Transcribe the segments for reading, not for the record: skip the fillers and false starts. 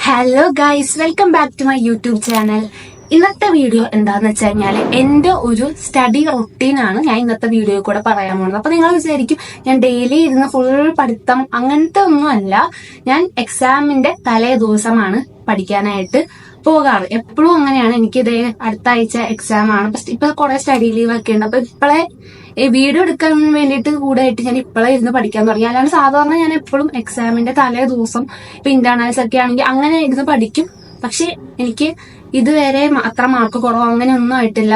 Hello guys, welcome back to my YouTube channel. ഇന്നത്തെ video എന്താന്ന് വെച്ച് കഴിഞ്ഞാല് എന്റെ ഒരു സ്റ്റഡി റൊട്ടീനാണ് ഞാൻ ഇന്നത്തെ വീഡിയോയിൽ കൂടെ പറയാൻ പോകുന്നത്. അപ്പൊ നിങ്ങൾ വിചാരിക്കും ഞാൻ ഡെയിലി ഇരുന്ന് ഫുൾ പഠിത്തം അങ്ങനത്തെ ഒന്നുമല്ല. ഞാൻ എക്സാമിന്റെ തലേ ദിവസമാണ് പഠിക്കാനായിട്ട് പോകാറ്. എപ്പോഴും അങ്ങനെയാണ്. എനിക്കിതേ അടുത്ത ആഴ്ച എക്സാം ആണ്. ഇപ്പൊ കുറെ സ്റ്റഡി ലീവ് ഒക്കെ ഉണ്ട്. അപ്പൊ ഇപ്പോഴേ വീഡിയോ എടുക്കാൻ വേണ്ടിയിട്ട് കൂടെയായിട്ട് ഞാൻ ഇപ്പോഴേ ഇരുന്ന് പഠിക്കാൻ തുടങ്ങി. അല്ലാണ്ട് സാധാരണ ഞാൻ എപ്പോഴും എക്സാമിന്റെ തലേ ദിവസം ഇപ്പൊ ഇന്റേണൽസ് ഒക്കെ ആണെങ്കിൽ അങ്ങനെ ഇരുന്ന് പഠിക്കും. പക്ഷെ എനിക്ക് ഇതുവരെ അത്ര മാർക്ക് കുറവോ അങ്ങനെ ഒന്നും ആയിട്ടില്ല.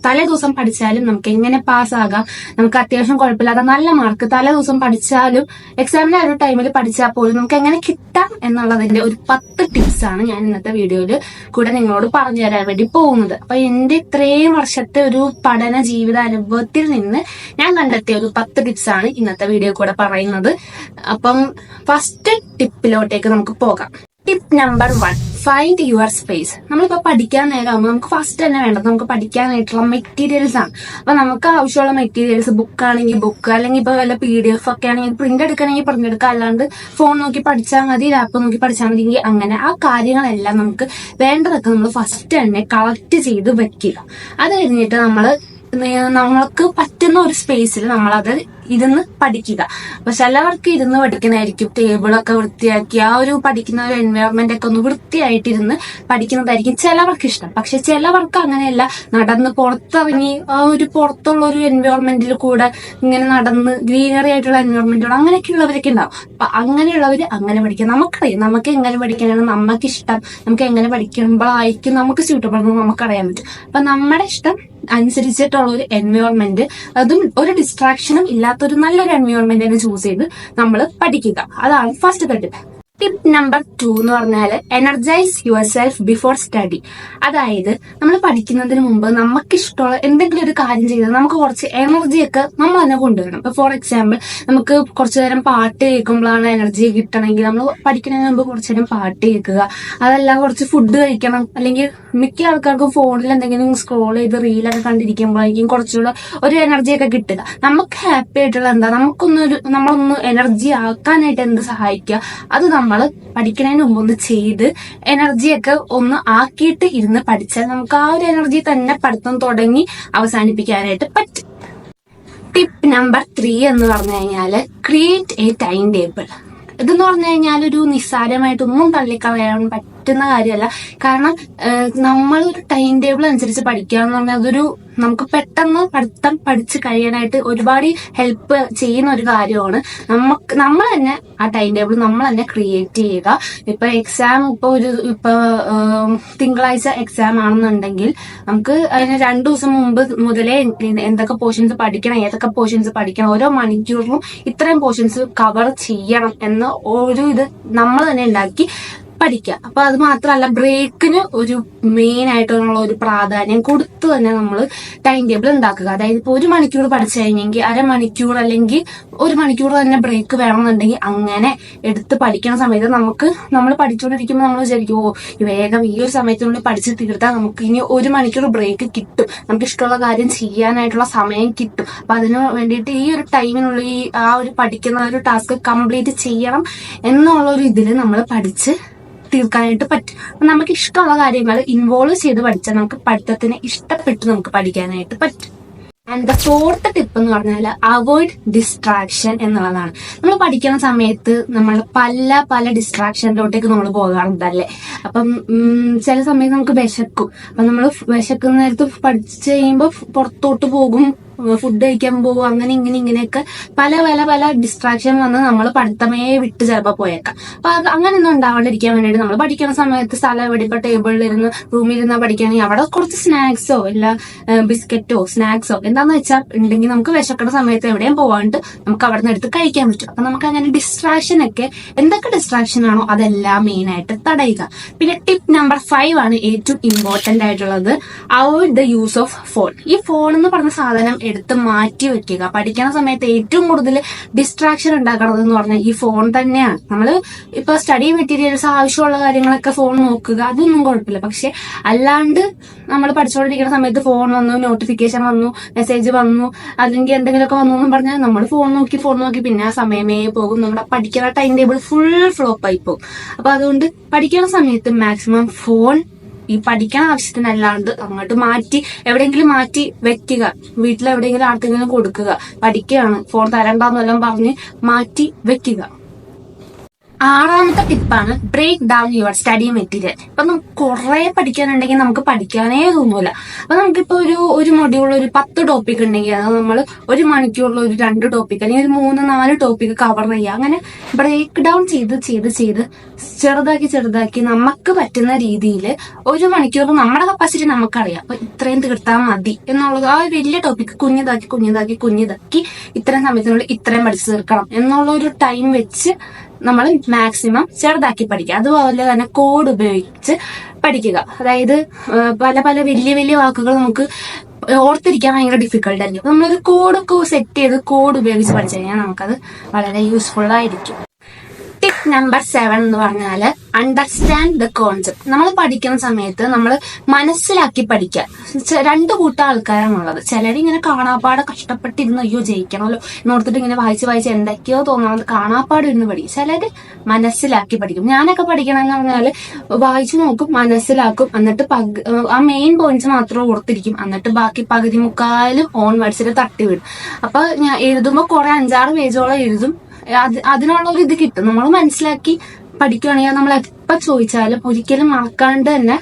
തലേ ദിവസം പഠിച്ചാലും നമുക്ക് എങ്ങനെ പാസ്സാകാം, നമുക്ക് അത്യാവശ്യം കുഴപ്പമില്ലാതെ നല്ല മാർക്ക് തലേ ദിവസം പഠിച്ചാലും എക്സാമിന്റെ ആ ഒരു ടൈമിൽ പഠിച്ചാൽ പോലും നമുക്ക് എങ്ങനെ കിട്ടാം എന്നുള്ളതിന്റെ ഒരു 10 ടിപ്സ് ആണ് ഞാൻ ഇന്നത്തെ വീഡിയോയിൽ കൂടെ നിങ്ങളോട് പറഞ്ഞു തരാൻ വേണ്ടി പോകുന്നത്. അപ്പൊ എന്റെ ഇത്രയും വർഷത്തെ ഒരു പഠന ജീവിത അനുഭവത്തിൽ നിന്ന് ഞാൻ കണ്ടെത്തിയ ഒരു 10 ടിപ്സ് ആണ് ഇന്നത്തെ വീഡിയോ കൂടെ പറയുന്നത്. അപ്പം ഫസ്റ്റ് ടിപ്പിലോട്ടേക്ക് നമുക്ക് പോകാം. Tip number 1, find your space. നമ്മളിപ്പോ പഠിക്കാൻ നേരമാകുമ്പോൾ നമുക്ക് ഫസ്റ്റ് തന്നെ വേണ്ടത് നമുക്ക് പഠിക്കാനായിട്ടുള്ള മെറ്റീരിയൽസ് ആണ്. അപ്പൊ നമുക്ക് ആവശ്യമുള്ള മെറ്റീരിയൽസ് ബുക്ക് ആണെങ്കിൽ ബുക്ക്, അല്ലെങ്കിൽ ഇപ്പൊ വല്ല PDF ഒക്കെ ആണെങ്കിൽ പ്രിന്റ് എടുക്കണമെങ്കിൽ പ്രിന്റ് എടുക്കുക. അല്ലാണ്ട് ഫോൺ നോക്കി പഠിച്ചാൽ മതി, ലാപ്പ് നോക്കി പഠിച്ചാൽ മതി. അങ്ങനെ ആ കാര്യങ്ങളെല്ലാം നമുക്ക് വേണ്ടതൊക്കെ നമ്മൾ ഫസ്റ്റ് തന്നെ കളക്ട് ചെയ്ത് വെക്കുക. അത് കഴിഞ്ഞിട്ട് നമ്മൾക്ക് പറ്റുന്ന ഒരു സ്പേസിൽ നമ്മളത് ഇരുന്ന് പഠിക്കുക. അപ്പൊ ചിലവർക്ക് ഇരുന്ന് പഠിക്കുന്നതായിരിക്കും ടേബിളൊക്കെ വൃത്തിയാക്കി ആ ഒരു പഠിക്കുന്ന ഒരു എൻവയോൺമെന്റ് ഒക്കെ ഒന്ന് വൃത്തിയായിട്ടിരുന്ന് പഠിക്കുന്നതായിരിക്കും ചിലവർക്ക് ഇഷ്ടം. പക്ഷെ ചിലവർക്ക് അങ്ങനെയല്ല, നടന്ന് പുറത്തിറങ്ങി ആ ഒരു പുറത്തുള്ള ഒരു എൻവയോൺമെന്റിൽ കൂടെ ഇങ്ങനെ നടന്ന് ഗ്രീനറി ആയിട്ടുള്ള എൻവയോൺമെന്റുകൾ അങ്ങനെയൊക്കെ ഉള്ളവരൊക്കെ ഉണ്ടാവും. അപ്പൊ അങ്ങനെയുള്ളവര് അങ്ങനെ പഠിക്കാം. നമുക്കറിയാം നമുക്ക് എങ്ങനെ പഠിക്കാനാണ് നമുക്ക് ഇഷ്ടം, നമുക്ക് എങ്ങനെ പഠിക്കുമ്പോഴായിരിക്കും നമുക്ക് സ്യൂട്ടബിൾ എന്ന് നമുക്കറിയാൻ പറ്റും. അപ്പൊ നമ്മുടെ ഇഷ്ടം അനുസരിച്ചിട്ടുള്ള ഒരു എൻവയോൺമെന്റ്, അതും ഒരു ഡിസ്ട്രാക്ഷനും ഇല്ലാത്തൊരു നല്ലൊരു എൻവയോൺമെന്റിനെ ചൂസ് ചെയ്ത് നമ്മൾ പഠിക്കുക. അതാണ് ഫസ്റ്റ് ടിപ്പ്. ടിപ്പ് നമ്പർ 2 എന്ന് പറഞ്ഞാൽ energise your self before study. അതായത് നമ്മൾ പഠിക്കുന്നതിന് മുമ്പ് നമുക്ക് ഇഷ്ടമുള്ള എന്തെങ്കിലും ഒരു കാര്യം ചെയ്ത് നമുക്ക് കുറച്ച് എനർജിയൊക്കെ നമ്മൾ തന്നെ കൊണ്ടുവരണം. ഇപ്പൊ ഫോർ എക്സാമ്പിൾ നമുക്ക് കുറച്ചു നേരം പാട്ട് കേൾക്കുമ്പോഴാണ് എനർജി കിട്ടണമെങ്കിൽ നമ്മൾ പഠിക്കുന്നതിന് മുമ്പ് കുറച്ചു നേരം പാട്ട് കേൾക്കുക. അതല്ല കുറച്ച് ഫുഡ് കഴിക്കണം. അല്ലെങ്കിൽ മിക്ക ആൾക്കാർക്കും ഫോണിൽ എന്തെങ്കിലും സ്ക്രോൾ ചെയ്ത് റീലൊക്കെ കണ്ടിരിക്കുമ്പോഴേക്കും കുറച്ചുകൂടെ ഒരു എനർജിയൊക്കെ കിട്ടുക. നമുക്ക് ഹാപ്പി ആയിട്ടുള്ള എന്താ, നമ്മളൊന്ന് എനർജി ആക്കാനായിട്ട് എന്ത് സഹായിക്കുക, അത് നമ്മൾ പഠിക്കുന്നതിന് മുമ്പ് ഒന്ന് ചെയ്ത് എനർജിയൊക്കെ ഒന്ന് ആക്കിയിട്ട് ഇരുന്ന് പഠിച്ചാൽ നമുക്ക് ആ ഒരു എനർജി തന്നെ പഠിത്തം തുടങ്ങി അവസാനിപ്പിക്കാനായിട്ട് പറ്റും. ടിപ്പ് നമ്പർ 3 എന്ന് പറഞ്ഞു കഴിഞ്ഞാല് ക്രിയേറ്റ് എ ടൈം ടേബിൾ. ഇതെന്ന് പറഞ്ഞു കഴിഞ്ഞാൽ ഒരു നിസ്സാരമായിട്ടൊന്നും തള്ളിക്കളയാൻ പറ്റുന്ന കാര്യമല്ല. കാരണം നമ്മളൊരു ടൈം ടേബിൾ അനുസരിച്ച് പഠിക്കുക എന്ന് പറഞ്ഞാൽ അതൊരു നമുക്ക് പെട്ടെന്ന് പഠിത്തം പഠിച്ച് കഴിയാനായിട്ട് ഒരുപാട് ഹെൽപ്പ് ചെയ്യുന്ന ഒരു കാര്യമാണ്. നമ്മൾ തന്നെ ആ ടൈം ടേബിൾ നമ്മൾ തന്നെ ക്രിയേറ്റ് ചെയ്യുക. ഇപ്പൊ എക്സാം ഇപ്പൊ തിങ്കളാഴ്ച എക്സാം ആണെന്നുണ്ടെങ്കിൽ നമുക്ക് അതിന് 2 ദിവസം മുമ്പ് മുതലേ എന്തൊക്കെ പോർഷൻസ് പഠിക്കണം, ഏതൊക്കെ പോർഷൻസ് പഠിക്കണം, ഓരോ മണിക്കൂറിലും ഇത്രയും പോർഷൻസ് കവർ ചെയ്യണം എന്ന ഒരു ഇത് നമ്മൾ തന്നെ ഉണ്ടാക്കി പഠിക്കുക. അപ്പൊ അത് മാത്രമല്ല, ബ്രേക്കിന് ഒരു മെയിൻ ആയിട്ടുള്ള ഒരു പ്രാധാന്യം കൊടുത്തു തന്നെ നമ്മൾ ടൈം ടേബിൾ ഉണ്ടാക്കുക. അതായത് ഇപ്പൊ 1 മണിക്കൂർ പഠിച്ചു കഴിഞ്ഞെങ്കിൽ അരമണിക്കൂർ അല്ലെങ്കിൽ 1 മണിക്കൂർ തന്നെ ബ്രേക്ക് വേണമെന്നുണ്ടെങ്കിൽ അങ്ങനെ എടുത്ത് പഠിക്കുന്ന സമയത്ത് നമ്മൾ പഠിച്ചുകൊണ്ടിരിക്കുമ്പോൾ നമ്മൾ വിചാരിക്കും വേഗം ഈ ഒരു സമയത്തിനുള്ളിൽ പഠിച്ച് തീർത്താൽ നമുക്ക് ഇനി 1 മണിക്കൂർ ബ്രേക്ക് കിട്ടും, നമുക്ക് ഇഷ്ടമുള്ള കാര്യം ചെയ്യാനായിട്ടുള്ള സമയം കിട്ടും. അപ്പൊ അതിന് വേണ്ടിയിട്ട് ഈ ഒരു ടൈമിനുള്ളിൽ ആ ഒരു പഠിക്കുന്ന ഒരു ടാസ്ക് കംപ്ലീറ്റ് ചെയ്യണം എന്നുള്ള ഒരു ഇതിൽ നമ്മൾ പഠിച്ച് തീർക്കാനായിട്ട് പറ്റും. അപ്പൊ നമുക്ക് ഇഷ്ടമുള്ള കാര്യങ്ങൾ ഇൻവോൾവ് ചെയ്ത് പഠിച്ചാൽ നമുക്ക് പഠിത്തത്തിന് ഇഷ്ടപ്പെട്ട് നമുക്ക് പഠിക്കാനായിട്ട് പറ്റും. ആൻഡ് ദ 4th ടിപ്പ് എന്ന് പറഞ്ഞാൽ അവോയ്ഡ് ഡിസ്ട്രാക്ഷൻ എന്നുള്ളതാണ്. നമ്മൾ പഠിക്കുന്ന സമയത്ത് നമ്മൾ പല ഡിസ്ട്രാക്ഷനിലോട്ടേക്ക് നമ്മൾ പോകാറുണ്ടല്ലേ. അപ്പം ചില സമയത്ത് നമുക്ക് വിശക്കും. അപ്പൊ നമ്മൾ വിശക്കുന്ന നേരത്ത് പഠിച്ചു കഴിയുമ്പോൾ പുറത്തോട്ട് പോകും, ഫുഡ് കഴിക്കാൻ പോകും, അങ്ങനെ ഇങ്ങനെയൊക്കെ പല ഡിസ്ട്രാക്ഷൻ വന്ന് നമ്മൾ പഠിത്തമേ വിട്ട് ചിലപ്പോൾ പോയേക്കാം. അപ്പൊ അങ്ങനെയൊന്നും ഉണ്ടാവാണ്ടിരിക്കാൻ വേണ്ടിയിട്ട് നമ്മൾ പഠിക്കുന്ന സമയത്ത് സ്ഥലം എവിടെ, ഇപ്പൊ ടേബിളിലിരുന്ന് റൂമിലിരുന്ന് പഠിക്കുകയാണെങ്കിൽ അവിടെ കുറച്ച് സ്നാക്സോ ഇല്ല ബിസ്ക്കറ്റോ സ്നാക്സോ എന്താന്ന് വെച്ചാൽ ഉണ്ടെങ്കിൽ നമുക്ക് വിശക്കുന്ന സമയത്ത് എവിടെയും പോവാണ്ട് നമുക്ക് അവിടെ നിന്ന് എടുത്ത് കഴിക്കാൻ പറ്റും. അപ്പൊ നമുക്ക് അങ്ങനെ ഡിസ്ട്രാക്ഷൻ ഒക്കെ എന്തൊക്കെ ഡിസ്ട്രാക്ഷൻ ആണോ അതെല്ലാം മെയിൻ ആയിട്ട് തടയുക. പിന്നെ ടിപ്പ് നമ്പർ 5 ആണ് ഏറ്റവും ഇമ്പോർട്ടന്റ് ആയിട്ടുള്ളത്, avoid the use of phone. ഈ ഫോൺ എന്ന് പറഞ്ഞ സാധനം എടുത്ത് മാറ്റി വെക്കുക. പഠിക്കുന്ന സമയത്ത് ഏറ്റവും കൂടുതൽ ഡിസ്ട്രാക്ഷൻ ഉണ്ടാക്കുന്നത് എന്ന് പറഞ്ഞാൽ ഈ ഫോൺ തന്നെയാണ്. നമ്മൾ ഇപ്പൊ സ്റ്റഡി മെറ്റീരിയൽസ് ആവശ്യമുള്ള കാര്യങ്ങളൊക്കെ ഫോൺ നോക്കുക, അതൊന്നും കുഴപ്പമില്ല. പക്ഷെ അല്ലാണ്ട് നമ്മൾ പഠിച്ചുകൊണ്ടിരിക്കുന്ന സമയത്ത് ഫോൺ വന്നു, നോട്ടിഫിക്കേഷൻ വന്നു, മെസ്സേജ് വന്നു, അല്ലെങ്കിൽ എന്തെങ്കിലുമൊക്കെ വന്നു എന്ന് പറഞ്ഞാൽ നമ്മൾ ഫോൺ നോക്കി പിന്നെ ആ സമയമേ പോകും. നമ്മുടെ പഠിക്കുന്ന ടൈം ടേബിൾ ഫുൾ ഫ്ലോപ്പ് ആയി പോകും. അപ്പൊ അതുകൊണ്ട് പഠിക്കുന്ന സമയത്ത് മാക്സിമം ഫോൺ ഈ പഠിക്കാൻ ആവശ്യത്തിനല്ലാണ്ട് അങ്ങോട്ട് മാറ്റി എവിടെയെങ്കിലും മാറ്റി വെക്കുക. വീട്ടിലെവിടെയെങ്കിലും ആർക്കെങ്കിലും കൊടുക്കുക. പഠിക്കുകയാണ്, ഫോൺ തരണ്ടെന്നെല്ലാം പറഞ്ഞ് മാറ്റി വെക്കുക. 6ാമത്തെ ടിപ്പാണ് break down your study material. ഇപ്പൊ നമുക്ക് കുറെ പഠിക്കാനുണ്ടെങ്കിൽ നമുക്ക് പഠിക്കാനേ തോന്നൂല. അപ്പൊ നമുക്കിപ്പോ ഒരു മൊഡ്യൂൾ ഒരു 10 ടോപ്പിക് ഉണ്ടെങ്കിൽ അത് നമ്മൾ 1 മണിക്കൂറിൽ ഒരു 2 ടോപ്പിക് അല്ലെങ്കിൽ ഒരു 3-4 ടോപ്പിക് കവർ ചെയ്യുക. അങ്ങനെ ബ്രേക്ക് ഡൗൺ ചെയ്ത് ചെറുതാക്കി നമുക്ക് പറ്റുന്ന രീതിയിൽ 1 മണിക്കൂർ നമ്മുടെ കപ്പാസിറ്റി നമുക്കറിയാം. അപ്പൊ ഇത്രയും തീർത്താൽ മതി എന്നുള്ളത്. ആ വലിയ ടോപ്പിക് കുഞ്ഞിതാക്കി ഇത്രയും സമയത്തിനുള്ളിൽ ഇത്രയും പഠിച്ചു തീർക്കണം എന്നുള്ള ഒരു ടൈം വെച്ച് നമ്മൾ മാക്സിമം ചെറുതാക്കി പഠിക്കുക. അതുപോലെ തന്നെ കോഡ് ഉപയോഗിച്ച് പഠിക്കുക. അതായത് പല വലിയ വാക്കുകൾ നമുക്ക് ഓർത്തിരിക്കാൻ ഭയങ്കര ഡിഫിക്കൽട്ട് ആയിരിക്കും. നമ്മളൊരു കോഡൊക്കെ സെറ്റ് ചെയ്ത് കോഡ് ഉപയോഗിച്ച് പഠിച്ചു കഴിഞ്ഞാൽ നമുക്കത് വളരെ യൂസ്ഫുൾ ആയിരിക്കും. ടിപ്പ് നമ്പർ 7 എന്ന് പറഞ്ഞാല് അണ്ടർസ്റ്റാൻഡ് ദ കോൺസെപ്റ്റ്. നമ്മൾ പഠിക്കുന്ന സമയത്ത് നമ്മൾ മനസ്സിലാക്കി പഠിക്കുക. 2 കൂട്ടം ആൾക്കാരാണുള്ളത്. ചിലരിങ്ങനെ കാണാപ്പാട് കഷ്ടപ്പെട്ടിരുന്ന് അയ്യോ ജയിക്കണമല്ലോ എന്നോർത്തിട്ട് ഇങ്ങനെ വായിച്ച് എന്തൊക്കെയോ തോന്നണം കാണാപ്പാട് ഇരുന്ന് പഠിക്കും. ചിലര് മനസ്സിലാക്കി പഠിക്കും. ഞാനൊക്കെ പഠിക്കണമെന്ന് പറഞ്ഞാല് വായിച്ചു നോക്കും, മനസ്സിലാക്കും, എന്നിട്ട് ആ മെയിൻ പോയിന്റ്സ് മാത്രം ഓർത്തിരിക്കും. എന്നിട്ട് ബാക്കി പകുതി മുക്കാലും ഓൺ വേർഡ്സിൽ തട്ടി വിടും. അപ്പൊ ഞാൻ എഴുതുമ്പോ കുറെ 5-6 പേജോളം എഴുതും. അതിനുള്ള ഒരു ഇത് കിട്ടും. നമ്മൾ മനസ്സിലാക്കി പഠിക്കുകയാണെങ്കിൽ നമ്മൾ എപ്പോ ചോദിച്ചാലും ഒരിക്കലും മറക്കാണ്ട് തന്നെ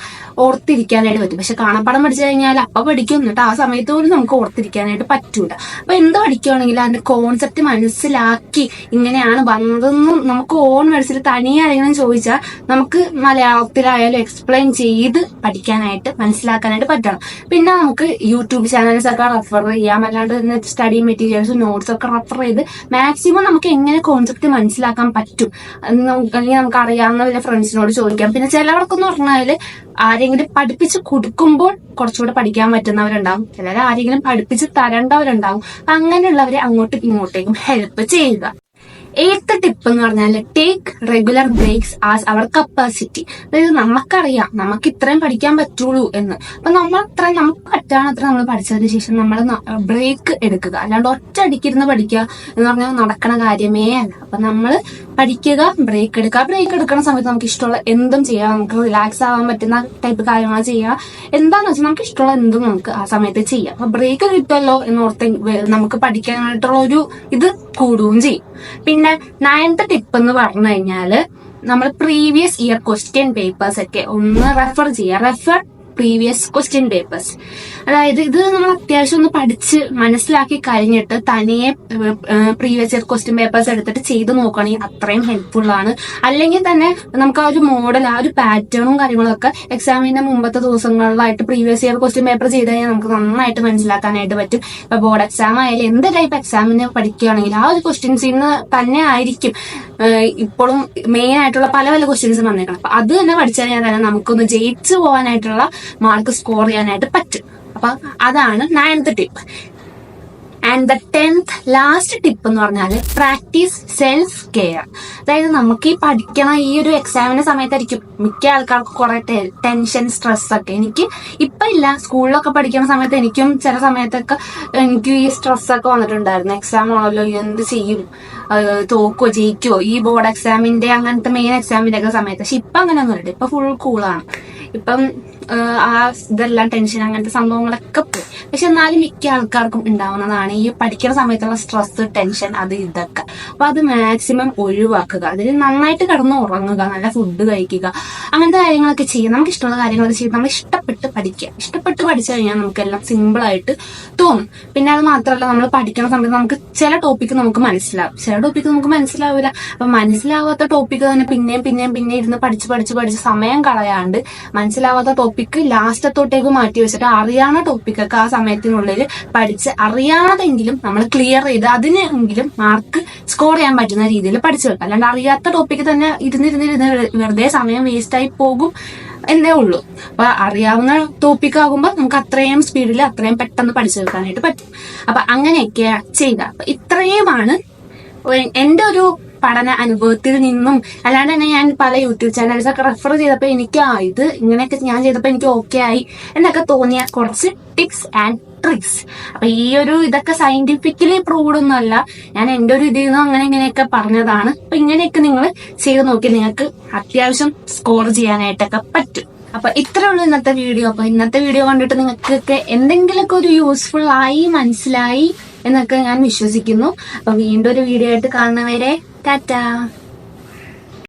ഓർത്തിരിക്കാനായിട്ട് പറ്റും. പക്ഷെ കാണാപ്പാടം പഠിച്ചു കഴിഞ്ഞാൽ അപ്പൊ പഠിക്കും, എന്നിട്ട് ആ സമയത്ത് പോലും നമുക്ക് ഓർത്തിരിക്കാനായിട്ട് പറ്റൂല. അപ്പൊ എന്ത് പഠിക്കുകയാണെങ്കിലും അതിന്റെ കോൺസെപ്റ്റ് മനസ്സിലാക്കി ഇങ്ങനെയാണ് വന്നതെന്ന് നമുക്ക് ഓൺ വേർഡ്സിൽ തനിയെ ആരെങ്കിലും ചോദിച്ചാൽ നമുക്ക് മലയാളത്തിലായാലും എക്സ്പ്ലെയിൻ ചെയ്ത് പഠിക്കാനായിട്ട് മനസ്സിലാക്കാനായിട്ട് പറ്റണം. പിന്നെ നമുക്ക് യൂട്യൂബ് ചാനൽസ് ഒക്കെ റെഫർ ചെയ്യാം. അല്ലാണ്ട് സ്റ്റഡി മെറ്റീരിയൽസ് നോട്ട്സ് ഒക്കെ റെഫർ ചെയ്ത് മാക്സിമം നമുക്ക് എങ്ങനെ കോൺസെപ്റ്റ് മനസ്സിലാക്കാൻ പറ്റും അല്ലെങ്കിൽ നമുക്ക് അറിയാവുന്ന വല്ല ഫ്രണ്ട്സിനോട് ചോദിക്കാം. പിന്നെ ചിലവർക്കെന്ന് പറഞ്ഞാല് ആരെങ്കിലും പഠിപ്പിച്ച് കൊടുക്കുമ്പോൾ കുറച്ചുകൂടെ പഠിക്കാൻ പറ്റുന്നവരുണ്ടാവും. ചിലർ ആരെങ്കിലും പഠിപ്പിച്ച് തരേണ്ടവരുണ്ടാവും. അങ്ങനെയുള്ളവരെ അങ്ങോട്ടും ഇങ്ങോട്ടേക്കും ഹെൽപ്പ് ചെയ്യുക. 8th ടിപ്പ് എന്ന് പറഞ്ഞാല് take regular breaks as our capacity. അതായത് നമുക്കറിയാം നമുക്ക് ഇത്രയും പഠിക്കാൻ പറ്റുള്ളൂ എന്ന്. അപ്പൊ നമുക്ക് പറ്റാണത്ര നമ്മൾ പഠിച്ചതിന് ശേഷം നമ്മൾ ബ്രേക്ക് എടുക്കുക. അല്ലാണ്ട് ഒറ്റയടിക്കിരുന്ന് പഠിക്കുക എന്ന് പറഞ്ഞാൽ നടക്കണ കാര്യമേ അല്ല. അപ്പൊ നമ്മൾ പഠിക്കുക, ബ്രേക്ക് എടുക്കുക. ബ്രേക്ക് എടുക്കുന്ന സമയത്ത് നമുക്ക് ഇഷ്ടമുള്ള എന്തും ചെയ്യാം. നമുക്ക് റിലാക്സ് ആവാൻ പറ്റുന്ന ടൈപ്പ് കാര്യങ്ങൾ ചെയ്യാം. എന്താന്ന് വെച്ചാൽ നമുക്ക് ഇഷ്ടമുള്ള എന്തും നമുക്ക് ആ സമയത്ത് ചെയ്യാം. അപ്പൊ ബ്രേക്ക് കിട്ടുമല്ലോ എന്നോർത്ത് നമുക്ക് പഠിക്കാനായിട്ടുള്ള ഒരു ഇത് കൂടുകയും ചെയ്യും. പിന്നെ 9th ടിപ്പ് എന്ന് പറഞ്ഞു കഴിഞ്ഞാല് നമ്മൾ പ്രീവിയസ് ഇയർ ക്വസ്റ്റ്യൻ പേപ്പേഴ്സ് ഒക്കെ ഒന്ന് റെഫർ ചെയ്യുക. Previous question papers. അതായത് ഇത് നമ്മൾ അത്യാവശ്യം ഒന്ന് പഠിച്ച് മനസ്സിലാക്കി കഴിഞ്ഞിട്ട് തനിയെ പ്രീവിയസ് ഇയർ ക്വസ്റ്റ്യൻ പേപ്പേഴ്സ് എടുത്തിട്ട് ചെയ്ത് നോക്കുകയാണെങ്കിൽ അത്രയും ഹെൽപ്ഫുൾ ആണ്. അല്ലെങ്കിൽ തന്നെ നമുക്ക് ആ ഒരു മോഡൽ, ആ ഒരു പാറ്റേണും കാര്യങ്ങളൊക്കെ എക്സാമിന്റെ മുമ്പത്തെ ദിവസങ്ങളിലായിട്ട് പ്രീവിയസ് ഇയർ ക്വസ്റ്റ്യൻ പേപ്പർ ചെയ്ത് കഴിഞ്ഞാൽ നമുക്ക് നന്നായിട്ട് മനസ്സിലാക്കാനായിട്ട് പറ്റും. ഇപ്പൊ ബോർഡ് എക്സാം ആയാലും എന്ത് ടൈപ്പ് എക്സാമിന് പഠിക്കുകയാണെങ്കിൽ ആ ഒരു ക്വസ്റ്റ്യൻസിൽ നിന്ന് തന്നെ ആയിരിക്കും ഇപ്പോഴും മെയിൻ ആയിട്ടുള്ള പല ക്വസ്റ്റ്യൻസ് വന്നേക്കണം. അപ്പൊ അത് തന്നെ പഠിച്ചു കഴിഞ്ഞാൽ തന്നെ നമുക്കൊന്ന് ജയിച്ചു പോകാനായിട്ടുള്ള മാർക്ക് സ്കോർ ചെയ്യാനായിട്ട് പറ്റും. അപ്പൊ അതാണ് 9th tip. And the 10th last tip എന്ന് പറഞ്ഞാല് പ്രാക്ടീസ് സെൽഫ് കെയർ. അതായത് നമുക്ക് ഈ പഠിക്കണ ഈ ഒരു എക്സാമിന്റെ സമയത്തായിരിക്കും മിക്ക ആൾക്കാർക്ക് കുറെ ടെൻഷൻ, സ്ട്രെസ് ഒക്കെ. എനിക്ക് ഇപ്പൊ ഇല്ല, സ്കൂളിലൊക്കെ പഠിക്കുന്ന സമയത്ത് എനിക്കും ചില സമയത്തൊക്കെ എനിക്ക് ഈ സ്ട്രെസ് ഒക്കെ വന്നിട്ടുണ്ടായിരുന്നു. എക്സാം ആണല്ലോ, എന്ത് ചെയ്യും, തോക്കോ ജയിക്കോ, ഈ ബോർഡ് എക്സാമിന്റെ അങ്ങനത്തെ മെയിൻ എക്സാമിന്റെ ഒക്കെ സമയത്ത്. പക്ഷെ ഇപ്പൊ അങ്ങനെയൊന്നുമില്ല. ഇപ്പൊ ഫുൾ കൂളാണ്. ഇപ്പം ആ ഇതെല്ലാം ടെൻഷൻ അങ്ങനത്തെ സംഭവങ്ങളൊക്കെ പോയി. പക്ഷെ എന്നാലും മിക്ക ആൾക്കാർക്കും ഉണ്ടാവുന്നതാണ് ഈ പഠിക്കുന്ന സമയത്തുള്ള സ്ട്രെസ്, ടെൻഷൻ, അത് ഇതൊക്കെ. അപ്പൊ അത് മാക്സിമം ഒഴിവാക്കുക. അതിൽ നന്നായിട്ട് കിടന്ന് ഉറങ്ങുക, നല്ല ഫുഡ് കഴിക്കുക, അങ്ങനത്തെ കാര്യങ്ങളൊക്കെ ചെയ്യുക. നമുക്ക് ഇഷ്ടമുള്ള കാര്യങ്ങളൊക്കെ ചെയ്ത് നമ്മൾ ഇഷ്ടപ്പെട്ട് പഠിക്കുക. ഇഷ്ടപ്പെട്ട് പഠിച്ചു കഴിഞ്ഞാൽ നമുക്കെല്ലാം സിമ്പിൾ ആയിട്ട് തോന്നും. പിന്നെ അത് മാത്രമല്ല, നമ്മൾ പഠിക്കുന്ന സമയത്ത് നമുക്ക് ചില ടോപ്പിക്ക് നമുക്ക് മനസ്സിലാവും, ചില ടോപ്പിക്ക് നമുക്ക് മനസ്സിലാവില്ല. അപ്പൊ മനസ്സിലാവാത്ത ടോപ്പിക്ക് തന്നെ പിന്നെയും ഇരുന്ന് പഠിച്ച് സമയം കളയാണ്ട് മനസ്സിലാവാത്ത ടോപ്പിക്ക് ലാസ്റ്റത്തോട്ടേക്ക് മാറ്റി വെച്ചിട്ട് അറിയാവുന്ന ടോപ്പിക്കൊക്കെ ആ സമയത്തിനുള്ളിൽ പഠിച്ച് അറിയാതെങ്കിലും നമ്മൾ ക്ലിയർ ചെയ്ത് അതിനെങ്കിലും മാർക്ക് സ്കോർ ചെയ്യാൻ പറ്റുന്ന രീതിയിൽ പഠിച്ചു വെക്കാം. അല്ലാണ്ട് അറിയാത്ത ടോപ്പിക്ക് തന്നെ ഇരുന്നിരുന്ന് വെറുതെ സമയം വേസ്റ്റ് ആയി പോകും. എന്നേ ഉള്ളൂ. അപ്പൊ അറിയാവുന്ന ടോപ്പിക് ആകുമ്പോൾ നമുക്ക് അത്രയും സ്പീഡിൽ അത്രയും പെട്ടെന്ന് പഠിച്ചെടുക്കാനായിട്ട് പറ്റും. അപ്പൊ അങ്ങനെയൊക്കെയാ ചെയ്യുക. അപ്പൊ ഇത്രയുമാണ് എന്റെ ഒരു പഠന അനുഭവത്തിൽ നിന്നും. അല്ലാണ്ട് തന്നെ ഞാൻ പല യൂട്യൂബ് ചാനൽസ് ഒക്കെ റെഫർ ചെയ്തപ്പോൾ എനിക്ക് ഇത് ഇങ്ങനെയൊക്കെ ഞാൻ ചെയ്തപ്പോൾ എനിക്ക് ഓക്കെ ആയി എന്നൊക്കെ തോന്നിയ കുറച്ച് ടിപ്സ് ആൻഡ് ട്രിക്സ്. അപ്പൊ ഈ ഒരു ഇതൊക്കെ സയന്റിഫിക്കലി പ്രൂവ്ഡ് ഒന്നുമല്ല, ഞാൻ എന്റെ ഒരു ഇതിൽ നിന്നും അങ്ങനെ ഇങ്ങനെയൊക്കെ പറഞ്ഞതാണ്. അപ്പൊ ഇങ്ങനെയൊക്കെ നിങ്ങൾ ചെയ്ത് നോക്കി നിങ്ങൾക്ക് അത്യാവശ്യം സ്കോർ ചെയ്യാനായിട്ടൊക്കെ പറ്റും. അപ്പൊ ഇത്രേ ഉള്ളൂ ഇന്നത്തെ വീഡിയോ. അപ്പൊ ഇന്നത്തെ വീഡിയോ കണ്ടിട്ട് നിങ്ങൾക്കൊക്കെ എന്തെങ്കിലുമൊക്കെ ഒരു യൂസ്ഫുൾ ആയി മനസ്സിലായി എന്നൊക്കെ ഞാൻ വിശ്വസിക്കുന്നു. അപ്പൊ വീണ്ടും ഒരു വീഡിയോ ആയിട്ട് കാണുന്നവരെ ടാറ്റാ.